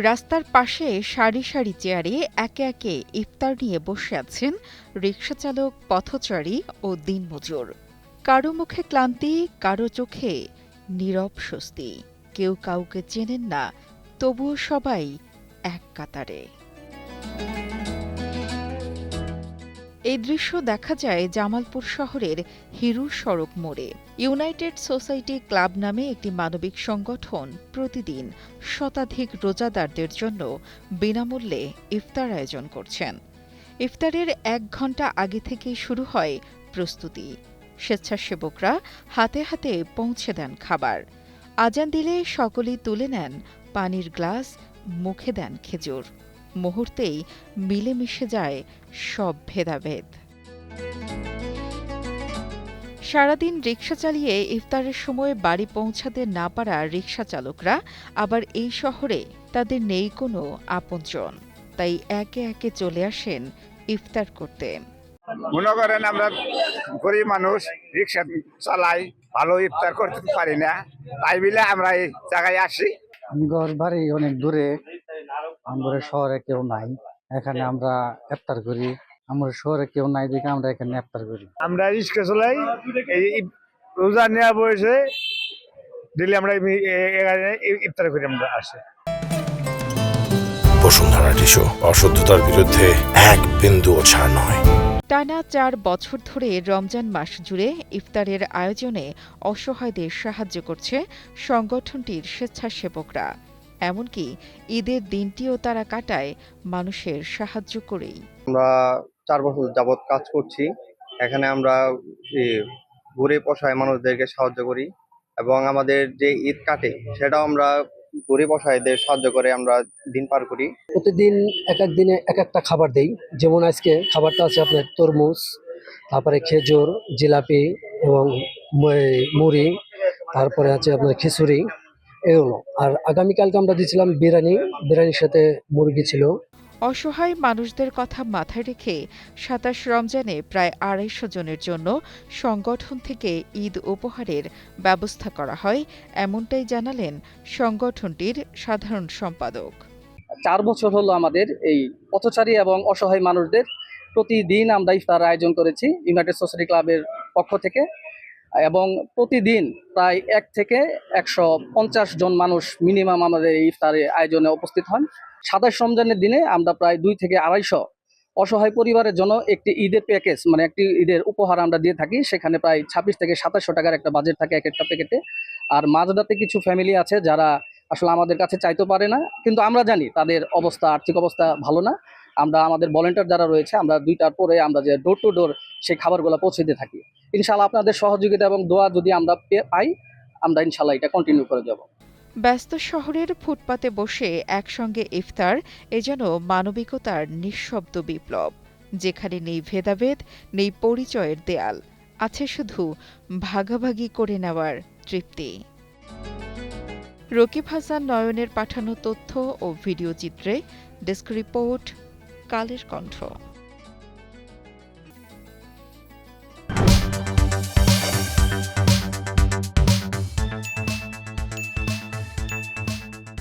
রাস্তার পাশে সারি সারি চেয়ারে একে একে ইফতার নিয়ে বসে আছেন রিকশাচালক, পথচারী ও দিনমজুর। কারো মুখে ক্লান্তি, কারো চোখে নীরব স্বস্তি। কেউ কাউকে চেনেন না, তবুও সবাই এক কাতারে। এই দৃশ্য দেখা যায় জামালপুর শহরের হিরু সড়ক মোড়ে। ইউনাইটেড সোসাইটি ক্লাব নামে একটি মানবিক সংগঠন প্রতিদিন শতাধিক রোজাদারদের জন্য বিনামূল্যে ইফতার আয়োজন করছেন। ইফতারের ১ ঘণ্টা আগে থেকেই শুরু হয় প্রস্তুতি। স্বেচ্ছাসেবকরা হাতে হাতে পৌঁছে দেন খাবার। আজান দিলে সকলেই তুলে নেন পানির গ্লাস, মুখে দেন খেজুর। মুহূর্তেই মিলেমিশে যায় সব ভেদাভেদ। সারাদিন রিকশা চালিয়ে ইফতারের সময় বাড়ি পৌঁছাতে না পারা রিকশা চালকরা আবার এই শহরে তাদের নেই কোনো আপনজন, তাই একে একে চলে আসেন ইফতার করতে। মনে করেন আমরা গরিব মানুষ, রিক্সা চালাই, ভালো ইফতার করতে পারি না, তাই বলে আমরা এই জায়গায় আসি। ঘর বাড়ি অনেক দূরে, আমাদের শহরে কেউ নাই, এখানে আমরা ইফতার করি। আমাদের শহরে কেউ নাই দেখে আমরা এখানে ইফতার করি। আমরা রিক্সা চালাই, এই রোজা নেওয়া বয়সে দিলে আমরা ইফতার করি। আমরা আসি। বসুন্ধরা টিস্যু, অশুদ্ধতার বিরুদ্ধে এক বিন্দুও ছাড় নয়। টানা ৪ বছর ধরে রমজান মাস জুড়ে ইফতারের আয়োজনে অসহায়দের সাহায্য করছে সংগঠনটির স্বেচ্ছাসেবকরা। এমনকি ঈদের দিনটিও তারা কাটায় মানুষের সাহায্য করেই। আমরা ৪ বছর যাবৎ কাজ করছি। এখানে আমরা গরিব অসহায় মানুষদেরকে সাহায্য করি এবং আমাদের যে ঈদ কাটে সেটাও আমরা গরিব অসহায়দের সাহায্য করে আমরা দিন পার করি। প্রতিদিন এক এক দিনে এক একটা খাবার দেই। যেমন আজকে খাবারটা আছে আপনার তরমুজ, তারপরে খেজুর, জিলাপি এবং মুড়ি, তারপরে আছে আপনার খিচুড়ি, এগুলো। আর আগামীকালকে আমরা দিয়েছিলাম বিরিয়ানির সাথে মুরগি ছিল। অসহায় মানুষদের কথা মাথায় রেখে ২৭ রমজানে প্রায় ২৫০ জনের জন্য সংগঠন থেকে ঈদ উপহারের ব্যবস্থা করা হয়, এমনটাই জানালেন সংগঠনটির সাধারণ সম্পাদক। ৪ বছর হলো আমাদের এই পথচারী এবং অসহায় মানুষদের প্রতিদিন আমরা ইফতার আয়োজন করেছি ইউনাইটেড সোসাইটি ক্লাবের পক্ষ থেকে, এবং প্রতিদিন প্রায় ১ থেকে ১৫০ জন মানুষ মিনিমাম আমাদের এই ইফতারে আয়োজনে উপস্থিত হন। ২৭ রমজানের দিনে আমরা প্রায় ২ থেকে ২৫০ অসহায় পরিবারের জন্য একটি ঈদের প্যাকেজ, মানে একটি ঈদের উপহার আমরা দিয়ে থাকি। সেখানে প্রায় ২৬ থেকে ২৭০০ টাকার একটা বাজেট থাকে এক একটা প্যাকেটে। আর মাঝরাতে কিছু ফ্যামিলি আছে যারা আসলে আমাদের কাছে চাইতে পারে না, কিন্তু আমরা জানি তাদের অবস্থা, আর্থিক অবস্থা ভালো না। আমরা আমাদের ভলেন্টিয়ার যারা রয়েছে, আমরা ২টার পরে আমরা যে ডোর টু ডোর সেই খাবারগুলো পৌঁছে দিয়ে থাকি। ইনশাআল্লাহ আপনাদের সহযোগিতা এবং দোয়া যদি আমরা পাই, আমরা ইনশাআল্লাহ এটা কন্টিনিউ করে যাব। ব্যস্ত শহরের ফুটপাতে বসে একসঙ্গে ইফতার এ যেন মানবিকতার নিঃশব্দ বিপ্লব, যেখানে নেই ভেদাভেদ, নেই পরিচয়ের দেয়াল, আছে শুধু ভাগাভাগি করে নেওয়ার তৃপ্তি। রকিব হাসান নয়নের পাঠানো তথ্য ও ভিডিও চিত্রে ডেস্ক রিপোর্ট, কালের কণ্ঠ।